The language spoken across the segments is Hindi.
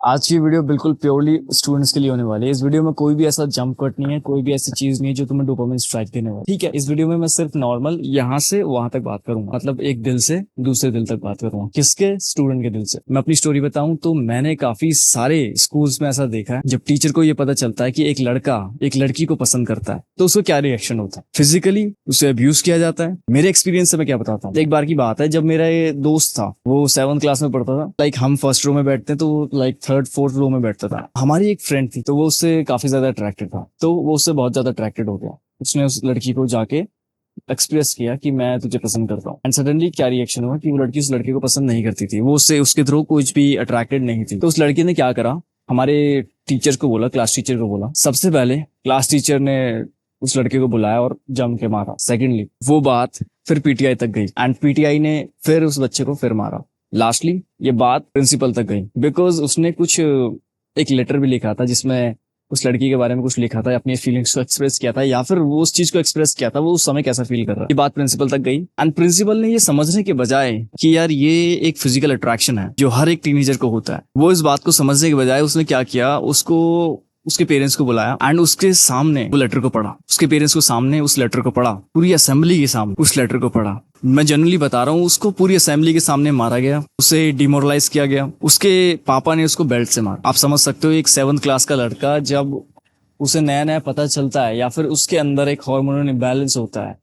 आज की वीडियो बिल्कुल प्योरली स्टूडेंट्स के लिए होने वाली है। इस वीडियो में कोई भी ऐसा जंप कट नहीं है, कोई भी ऐसी चीज नहीं है जो तुम्हें डोपामिन स्ट्राइक देने वाली। ठीक है, इस वीडियो में मैं सिर्फ नॉर्मल यहाँ से वहां तक बात करूंगा, मतलब एक दिल से दूसरे दिल तक बात करूंगा। किसके? स्टूडेंट के दिल से। मैं अपनी स्टोरी बताऊं तो मैंने काफी सारे स्कूल्स में ऐसा देखा है, जब टीचर को ये पता चलता है कि एक लड़का एक लड़की को पसंद करता है तो उसको क्या रिएक्शन होता है। फिजिकली उसे अब्यूज किया जाता है। मेरे एक्सपीरियंस से मैं क्या बताता हूँ, एक बार की बात है, जब मेरा ये दोस्त था वो 7th क्लास में पढ़ता था। लाइक हम फर्स्ट रो में बैठते हैं तो लाइक 3rd 4th रो में बैठता था। हमारी एक फ्रेंड थी तो वो उससे काफी ज्यादा अट्रैक्टेड था, तो वो उससे बहुत ज्यादा अट्रैक्टेड हो गया। उसने उस लड़की को जाके एक्सप्रेस किया कि मैं तुझे पसंद करता हूँ। एंड सडनली क्या रिएक्शन हुआ कि वो लड़की उस लड़के को पसंद नहीं करती थी, वो उससे उसके थ्रू कुछ भी अट्रैक्टेड नहीं थी। तो उस लड़की ने क्या करा, हमारे टीचर को बोला, क्लास टीचर को बोला। सबसे पहले क्लास टीचर ने उस लड़के को बुलाया और जम के मारा। सेकेंडली वो बात फिर पीटीआई तक गई एंड पीटीआई ने फिर उस बच्चे को फिर मारा। लास्टली ये बात प्रिंसिपल तक गई, बिकॉज उसने कुछ एक लेटर भी लिखा था जिसमें उस लड़की के बारे में कुछ लिखा था, अपनी फीलिंग्स को एक्सप्रेस किया था, या फिर वो उस चीज को एक्सप्रेस किया था वो उस समय कैसा फील कर रहा है। ये बात प्रिंसिपल तक गई एंड प्रिंसिपल ने ये समझने के बजाय कि यार ये एक फिजिकल अट्रैक्शन है जो हर एक टीनेजर को होता है, वो इस बात को समझने के बजाय उसने क्या किया, उसको उसके पेरेंट्स को बुलाया एंड उसके सामने वो लेटर को पढ़ा। उसके पेरेंट्स को सामने उस लेटर को पढ़ा, पूरी असेंबली के सामने उस लेटर को पढ़ा। मैं जनरली बता रहा हूँ, उसको पूरी असेंबली के सामने मारा गया, उसे डिमोरलाइज किया गया। उसके पापा ने उसको बेल्ट से मारा। आप समझ सकते हो, एक 7th क्लास का लड़का जब उसे नया नया पता चलता है या फिर उसके अंदर एक हार्मोनल इम्बैलेंस होता है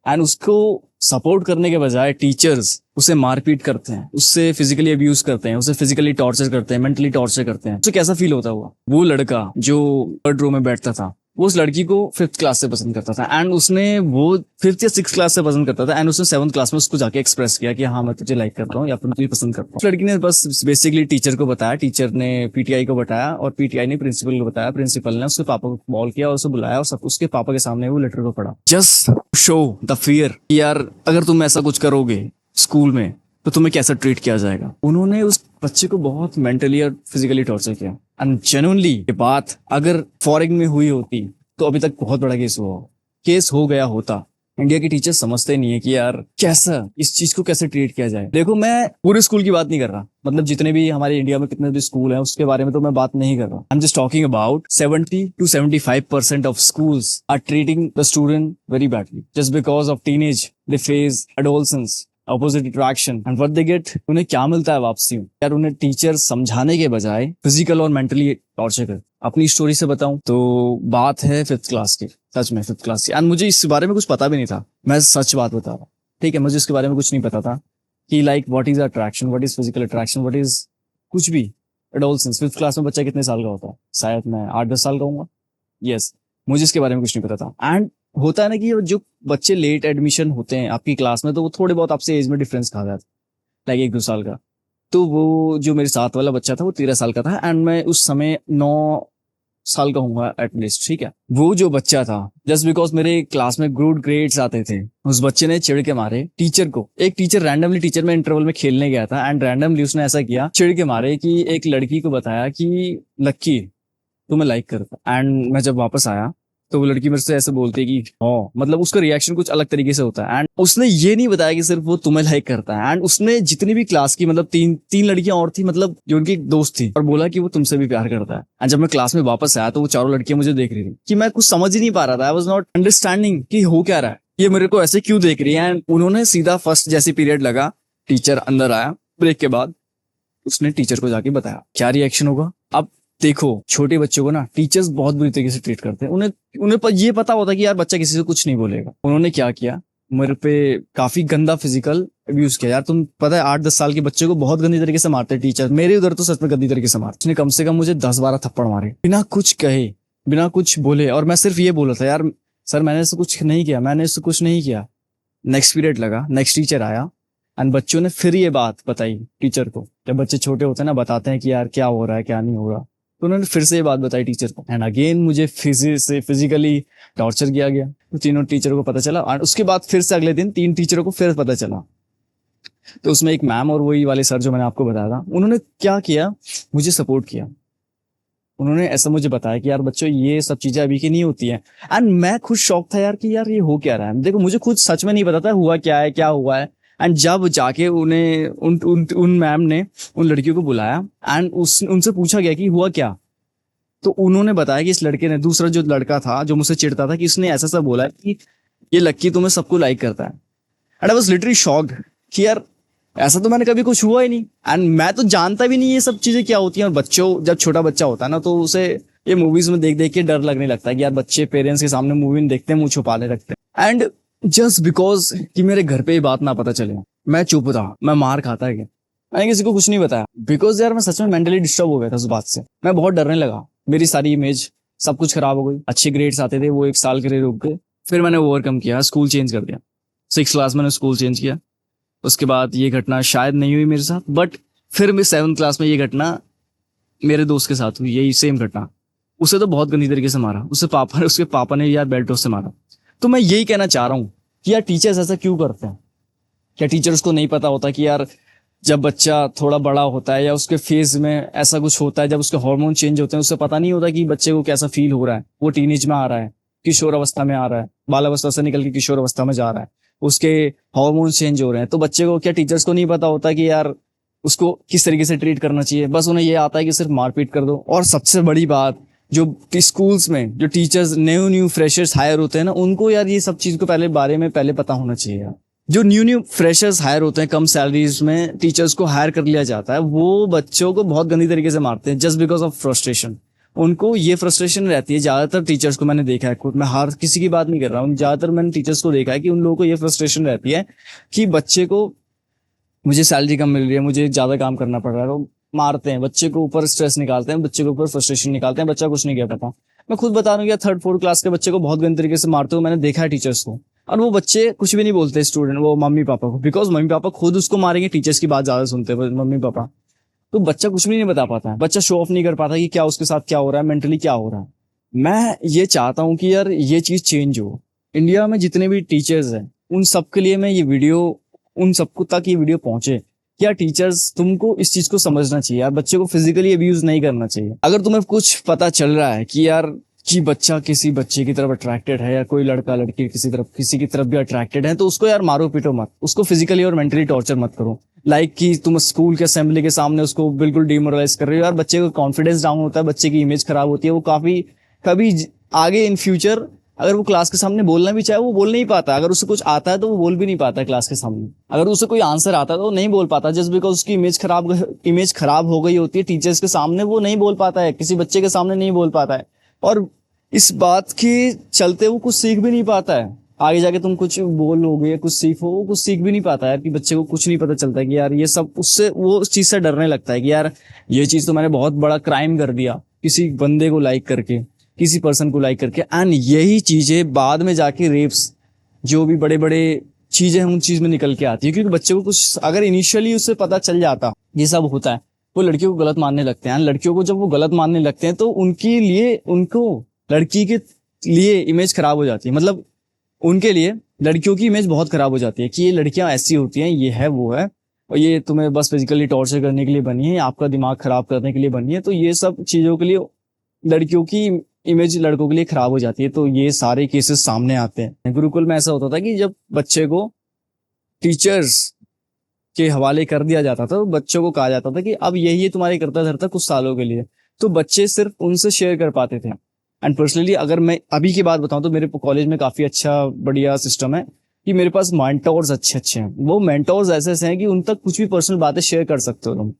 एंड उसको सपोर्ट करने के बजाय टीचर्स उसे मारपीट करते हैं, उससे फिजिकली अब्यूज करते हैं, उसे फिजिकली टॉर्चर करते हैं, मेंटली टॉर्चर करते हैं, उसे कैसा फील होता हुआ। वो लड़का जो 3rd रो में बैठता था वो उस लड़की को 5th क्लास से पसंद करता था एंड उसने वो 5th या 6th क्लास से पसंद करता था एंड उसने 7th क्लास में उसको जाके एक्सप्रेस किया कि हाँ मैं तुझे लाइक करता हूँ या फिर तुझे पसंद करता हूँ। उस लड़की ने बस बेसिकली टीचर को बताया, टीचर ने पीटीआई को बताया और पीटीआई ने प्रिंसिपल को बताया। प्रिंसिपल ने उसके पापा को कॉल किया और उसे बुलाया और सब उसके पापा के सामने वो लेटर को पढ़ा। जस्ट शो द फियर, यार अगर तुम ऐसा कुछ करोगे स्कूल में तो तुम्हें कैसा ट्रीट किया जाएगा। उन्होंने उस बच्चे को बहुत मेंटली और फिजिकली टॉर्चर किया एंड जेन्युइनली ये बात अगर फॉरेन में हुई होती तो अभी तक बहुत बड़ा केस हो गया होता। इंडिया के टीचर समझते नहीं है कि यार कैसा इस चीज को कैसे ट्रीट किया जाए। देखो मैं पूरे स्कूल की बात नहीं कर रहा, मतलब जितने भी हमारे इंडिया में कितने भी स्कूल हैं उसके बारे में तो मैं बात नहीं कर रहा। I am just talking about 70 to 75% of schools are treating the student very badly just because of teenage they face adolescence, opposite attraction and what they get. उन्हें क्या मिलता है वापसी में? यार उन्हें टीचर समझाने के बजाय फिजिकल और मेंटली टॉर्चर कर। अपनी स्टोरी से बताऊं तो बात है 5th क्लास की, सच में 5th क्लास की। एंड मुझे इस बारे में कुछ पता भी नहीं था, मैं सच बात बता रहा हूँ। ठीक है, मुझे इसके बारे में कुछ नहीं पता था कि like what is attraction, what is physical attraction, what is कुछ भी। एडोलसेंस 5th क्लास में बच्चा कितने साल का होता है? शायद मैं 8-10 साल का हूँ। यस, मुझे इसके बारे में कुछ नहीं पता था। एंड होता है ना कि जो बच्चे लेट एडमिशन होते हैं आपकी क्लास में तो वो थोड़े बहुत आपसे एज में डिफरेंस खा जाता है, लाइक 1-2 साल का। तो वो जो मेरे साथ वाला बच्चा था वो 13 साल का था एंड मैं उस समय 9 साल का हूँ एटलीस्ट। ठीक है, वो जो बच्चा था जस्ट बिकॉज मेरे क्लास में गुड ग्रेड्स आते थे उस बच्चे ने चिढ़ के मारे टीचर को। एक टीचर रैंडमली, टीचर में इंटरवल में खेलने गया था एंड रैंडमली उसने ऐसा किया, चिढ़ के मारे कि एक लड़की को बताया कि लक्की तुम्हें लाइक करता। एंड मैं जब वापस आया तो वो लड़की मेरे से ऐसे बोलती है कि हाँ, मतलब उसका रिएक्शन कुछ अलग तरीके से होता है। एंड उसने ये नहीं बताया कि सिर्फ वो तुम्हें लाइक करता है, एंड उसने जितनी भी क्लास की, मतलब तीन तीन लड़कियां और थी, मतलब जो उनकी दोस्त थी, और बोला कि वो तुमसे भी प्यार करता है। एंड जब मैं क्लास में वापस आया तो वो चारों लड़कियां मुझे देख रही थी कि मैं कुछ समझ ही नहीं पा रहा था। आई वॉज नॉट अंडरस्टैंडिंग कि हो क्या रहा है, ये मेरे को ऐसे क्यों देख रही है। एंड उन्होंने सीधा फर्स्ट जैसी पीरियड लगा, टीचर अंदर आया ब्रेक के बाद, उसने टीचर को जाके बताया। क्या रिएक्शन होगा अब देखो। छोटे बच्चों को ना टीचर्स बहुत बुरी तरीके से ट्रीट करते हैं। उन्हें उन्हें ये पता होता है कि यार बच्चा किसी से कुछ नहीं बोलेगा। उन्होंने क्या किया, मेरे पे काफी गंदा फिजिकल अब्यूज किया। यार तुम पता है 8-10 साल के बच्चे को बहुत गंदी तरीके से मारते हैं टीचर। मेरे उधर तो सच में गंदी तरीके से मारते। उसने कम से कम मुझे 10-12 थप्पड़ मारे बिना कुछ कहे, बिना कुछ बोले। और मैं सिर्फ ये बोला था, यार सर मैंने इससे कुछ नहीं किया, मैंने इससे कुछ नहीं किया। नेक्स्ट पीरियड लगा, नेक्स्ट टीचर आया एंड बच्चों ने फिर ये बात बताई टीचर को। जब बच्चे छोटे होते हैं ना, बताते हैं कि यार क्या हो रहा है क्या नहीं हो रहा, तो उन्होंने फिर से ये बात बताई टीचर को एंड अगेन मुझे फिजिकली टॉर्चर किया गया। तो तीनों टीचरों को पता चला और उसके बाद फिर से अगले दिन 3 टीचरों को फिर पता चला। तो उसमें एक मैम और वही वाले सर जो मैंने आपको बताया था, उन्होंने क्या किया, मुझे सपोर्ट किया। उन्होंने ऐसा मुझे बताया कि यार बच्चों ये सब चीजें अभी की नहीं होती हैं। एंड मैं खुद शौक था यार कि यार ये हो क्या रहा है। देखो मुझे खुद सच में नहीं पता था हुआ क्या है क्या हुआ है, एंड जब जाके उन्हें उन मैम ने उन लड़कियों को बुलाया एंड उनसे पूछा गया कि हुआ क्या, तो उन्होंने बताया कि इस लड़के ने, दूसरा जो लड़का था जो मुझसे चिढ़ता था, कि इसने ऐसा सब बोला कि ये लक्की तुम्हें सबको लाइक करता है। And I was literally shocked कि यार ऐसा तो मैंने कभी कुछ हुआ ही नहीं, एंड मैं तो जानता भी नहीं ये सब चीजें क्या होती हैं। और बच्चों, जब छोटा बच्चा होता है ना, तो उसे ये मूवीज में देख देख के डर लगने लगता है कि यार बच्चे पेरेंट्स के सामने मूवी में देखते हैं, मुंह छुपाने रखते हैं। एंड जस्ट बिकॉज कि मेरे घर पे ये बात ना पता चले, मैं चुप था, मैं मार खाता गया, मैंने किसी को कुछ नहीं बताया। बिकॉज यार मैं सच में मेंटली डिस्टर्ब हो गया था उस बात से, मैं बहुत डरने लगा, मेरी सारी इमेज सब कुछ खराब हो गई। अच्छे ग्रेड्स आते थे वो 1 साल के लिए रुक गए। फिर मैंने ओवरकम किया, स्कूल चेंज कर दिया, 6 क्लास मैंने स्कूल चेंज किया। उसके बाद ये घटना शायद नहीं हुई मेरे साथ, बट फिर मैं 7th क्लास में ये घटना मेरे दोस्त के साथ हुई, यही सेम घटना। उसे तो बहुत गंदी तरीके से मारा, उसके पापा ने यार बेल्टों से मारा। तो मैं यही कहना चाह रहा हूँ कि यार टीचर्स ऐसा क्यों करते हैं? क्या टीचर्स को नहीं पता होता कि यार जब बच्चा थोड़ा बड़ा होता है या उसके फेज में ऐसा कुछ होता है, जब उसके हार्मोन चेंज होते हैं, उससे पता नहीं होता कि बच्चे को कैसा फील हो रहा है, वो टीनेज में आ रहा है, किशोर अवस्था में आ रहा है, बाल अवस्था से निकल के किशोर अवस्था में जा रहा है, उसके हार्मोन चेंज हो रहे हैं। तो बच्चे को, क्या टीचर्स को नहीं पता होता कि यार उसको किस तरीके से ट्रीट करना चाहिए? बस उन्हें ये आता है कि सिर्फ मारपीट कर दो। और सबसे बड़ी बात, जो स्कूल्स में जो टीचर्स न्यू फ्रेशर्स हायर होते हैं ना, उनको यार ये सब चीज को बारे में पहले पता होना चाहिए यार। जो न्यू फ्रेशर्स हायर होते हैं, कम सैलरीज में टीचर्स को हायर कर लिया जाता है, वो बच्चों को बहुत गंदी तरीके से मारते हैं जस्ट बिकॉज ऑफ फ्रस्ट्रेशन। उनको ये फ्रस्ट्रेशन रहती है, ज्यादातर टीचर्स को मैंने देखा है, खुद मैं हर किसी की बात नहीं कर रहा हूँ, ज्यादातर मैंने टीचर्स को देखा है कि उन लोगों को ये फ्रस्ट्रेशन रहती है कि बच्चे को, मुझे सैलरी कम मिल रही है, मुझे ज्यादा काम करना पड़ रहा है, तो मारते हैं बच्चे को, ऊपर स्ट्रेस निकालते हैं, बच्चे के ऊपर फ्रस्ट्रेशन निकालते हैं, बच्चा कुछ नहीं कह पाता। मैं खुद बता रहा हूँ, 3rd 4th क्लास के बच्चे को बहुत गंदी तरीके से मारते हुए मैंने देखा है टीचर्स को, और वो बच्चे कुछ भी नहीं बोलते स्टूडेंट, वो मम्मी पापा को, बिकॉज मम्मी पापा खुद उसको मारेंगे, टीचर्स की बात ज्यादा सुनते हैं मम्मी पापा। तो बच्चा कुछ भी नहीं बता पाता है, बच्चा शो ऑफ नहीं कर पाता कि क्या उसके साथ क्या हो रहा है, मेंटली क्या हो रहा है। मैं ये चाहता हूँ कि यार ये चीज चेंज हो। इंडिया में जितने भी टीचर्स हैं उन सबके लिए मैं ये वीडियो, उन सबको तक ये वीडियो पहुंचे। क्या टीचर्स, तुमको इस चीज को समझना चाहिए यार, बच्चे को फिजिकली अब्यूज नहीं करना चाहिए। अगर तुम्हें कुछ पता चल रहा है कि यार कि बच्चा किसी बच्चे की तरफ अट्रैक्टेड है, या कोई लड़का लड़की किसी की तरफ भी अट्रैक्टेड है, तो उसको यार मारो पीटो मत, उसको फिजिकली और मेंटली टॉर्चर मत करो। लाइक कि तुम स्कूल के असेंबली के सामने उसको बिल्कुल डिमोरलाइज कर रहे हो यार, बच्चे का कॉन्फिडेंस डाउन होता है, बच्चे की इमेज खराब होती है, वो काफी कभी आगे इन फ्यूचर अगर वो क्लास के सामने बोलना भी चाहे वो बोल नहीं पाता। अगर उसे कुछ आता है तो वो बोल भी नहीं पाता क्लास के सामने। अगर उसे कोई आंसर आता है तो वो नहीं बोल पाता, जस्ट बिकॉज उसकी इमेज खराब हो गई होती है टीचर्स के सामने, वो नहीं बोल पाता है, किसी बच्चे के सामने नहीं बोल पाता है। और इस बात के चलते वो कुछ सीख भी नहीं पाता है। आगे जाके तुम कुछ बोलोगे, कुछ सीखो, वो कुछ सीख भी नहीं पाता है कि बच्चे को कुछ नहीं पता चलता कि यार ये सब, उससे वो उस चीज से डरने लगता है कि यार ये चीज तो मैंने बहुत बड़ा क्राइम कर दिया किसी बंदे को लाइक करके, किसी पर्सन को लाइक करके। एंड यही चीजें बाद में जाके रेप्स, जो भी बड़े बड़े चीजें हैं उन चीज में निकल के आती है, क्योंकि बच्चे को कुछ अगर इनिशियली उससे पता चल जाता ये सब होता है, वो लड़कियों को गलत मानने लगते हैं। लड़कियों को जब वो गलत मानने लगते हैं तो उनके लिए, उनको लड़की के लिए इमेज खराब हो जाती है, मतलब उनके लिए लड़कियों की इमेज बहुत खराब हो जाती है कि ये लड़कियां ऐसी होती हैं, ये है वो है, और ये तुम्हें बस फिजिकली टॉर्चर करने के लिए बनी है, आपका दिमाग खराब करने के लिए बनी है। तो ये सब चीजों के लिए लड़कियों की इमेज लड़कों के लिए खराब हो जाती है। तो ये सारे केसेस सामने आते हैं। गुरुकुल में ऐसा होता था कि जब बच्चे को टीचर्स के हवाले कर दिया जाता था, तो बच्चों को कहा जाता था कि अब यही है तुम्हारे करता धरता कुछ सालों के लिए, तो बच्चे सिर्फ उनसे शेयर कर पाते थे। एंड पर्सनली अगर मैं अभी की बात बताऊं तो मेरे कॉलेज में काफी अच्छा बढ़िया सिस्टम है कि मेरे पास मेंटोर्स अच्छे अच्छे हैं। वो मेंटोर्स ऐसे ऐसे हैं कि उन तक कुछ भी पर्सनल बातें शेयर कर सकते हो तुम।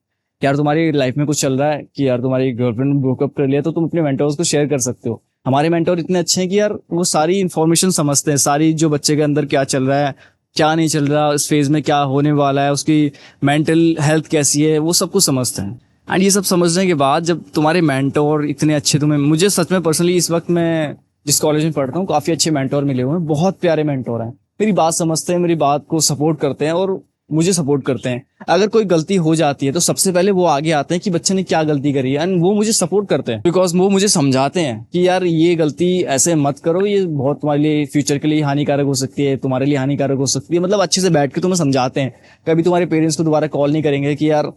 यार तुम्हारी लाइफ में कुछ चल रहा है कि यार तुम्हारी गर्लफ्रेंड ब्रेकअप कर लिया, तो तुम अपने मेंटोर्स को शेयर कर सकते हो। हमारे मेंटोर इतने अच्छे हैं कि यार वो सारी इन्फॉर्मेशन समझते हैं, सारी जो बच्चे के अंदर क्या चल रहा है, क्या नहीं चल रहा, इस फेज में क्या होने वाला है, उसकी मेंटल हेल्थ कैसी है, वो सब कुछ समझते हैं। एंड ये सब समझने के बाद जब तुम्हारे मेंटोर इतने अच्छे, तुम्हें, मुझे सच में पर्सनली इस वक्त मैं जिस कॉलेज में पढ़ता हूँ काफी अच्छे मेंटोर मिले हुए हैं, बहुत प्यारे मेंटोर हैं, मेरी बात समझते हैं, मेरी बात को सपोर्ट करते हैं और मुझे सपोर्ट करते हैं। अगर कोई गलती हो जाती है तो सबसे पहले वो आगे आते हैं कि बच्चे ने क्या गलती करी है, एंड वो मुझे सपोर्ट करते हैं, बिकॉज वो मुझे समझाते हैं कि यार ये गलती ऐसे मत करो, ये बहुत तुम्हारे लिए फ्यूचर के लिए हानिकारक हो सकती है, तुम्हारे लिए हानिकारक हो सकती है। मतलब अच्छे से बैठ के तुम्हें समझाते हैं। कभी तुम्हारे पेरेंट्स को दोबारा कॉल नहीं करेंगे कि यार,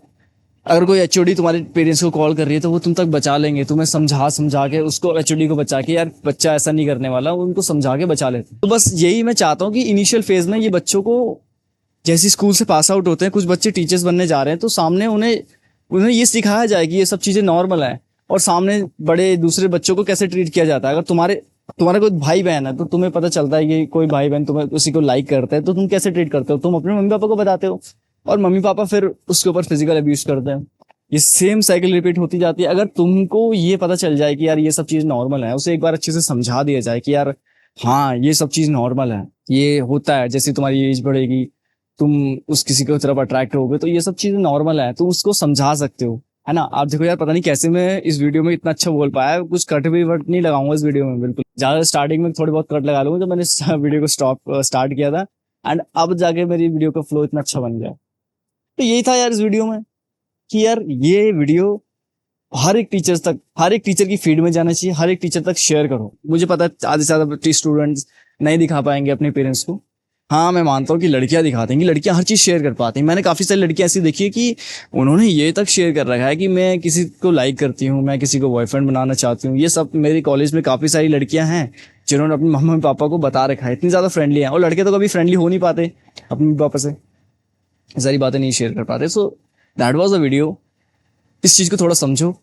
अगर कोई एचओडी तुम्हारे पेरेंट्स को कॉल कर रही है तो वो तुम तक बचा लेंगे, तुम्हें समझा के उसको, एचओडी को बचा के, यार बच्चा ऐसा नहीं करने वाला, उनको समझा के बचा लेते। तो बस यही मैं चाहता हूँ कि इनिशियल फेज में ये बच्चों को जैसे स्कूल से पास आउट होते हैं कुछ बच्चे टीचर्स बनने जा रहे हैं, तो सामने उन्हें उन्हें ये सिखाया जाए कि ये सब चीजें नॉर्मल है, और सामने बड़े दूसरे बच्चों को कैसे ट्रीट किया जाता है। अगर तुम्हारा कोई भाई बहन है तो तुम्हें पता चलता है कि कोई भाई बहन तुम्हें उसी को लाइक करता है, तो तुम कैसे ट्रीट करते हो, तुम अपने मम्मी पापा को बताते हो, और मम्मी पापा फिर उसके ऊपर फिजिकल अब्यूज करते हैं। ये सेम साइकिल रिपीट होती जाती है। अगर तुमको ये पता चल जाए कि यार ये सब चीज नॉर्मल है, उसे एक बार अच्छे से समझा दिया जाए कि यार हाँ ये सब चीज नॉर्मल है, ये होता है, जैसे तुम्हारी एज बढ़ेगी तुम उस किसी की तरफ अट्रैक्ट होगे, तो ये सब चीजें नॉर्मल है, तो उसको समझा सकते हो, है ना। आप देखो यार, पता नहीं कैसे मैं इस वीडियो में इतना अच्छा बोल पाया, कुछ कट भी वट नहीं लगाऊंगा इस वीडियो में, बिल्कुल ज्यादा स्टार्टिंग में थोड़ी बहुत कट लगा लूंगा, जब मैंने वीडियो को स्टार्ट किया था, एंड अब जाके मेरी वीडियो का फ्लो इतना अच्छा बन गया। तो यही था यार इस वीडियो में, कि यार ये वीडियो हर एक टीचर की फीड में जाना चाहिए, हर एक टीचर तक शेयर करो। मुझे पता है आधे से ज्यादा स्टूडेंट्स नहीं दिखा पाएंगे अपने पेरेंट्स को। हाँ मैं मानता हूँ कि लड़कियां दिखा देंगी, लड़कियां हर चीज शेयर कर पाती हैं। मैंने काफी सारी लड़कियां ऐसी देखी है कि उन्होंने ये तक शेयर कर रखा है कि मैं किसी को लाइक करती हूँ, मैं किसी को बॉयफ्रेंड बनाना चाहती हूँ। ये सब मेरे कॉलेज में काफी सारी लड़कियां हैं जिन्होंने अपने मम्मी पापा को बता रखा है, इतनी ज्यादा फ्रेंडली हैं। और लड़के तो कभी फ्रेंडली हो नहीं पाते अपने मम्मी पापा से, सारी बातें नहीं शेयर कर पाते। So that was a video. इस चीज को थोड़ा समझो,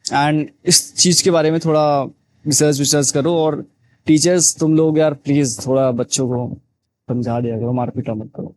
एंड इस चीज के बारे में थोड़ा रिसर्च विसर्च करो, और टीचर्स तुम लोग यार प्लीज थोड़ा बच्चों को समझा दिया करो, मारपीट मत करो।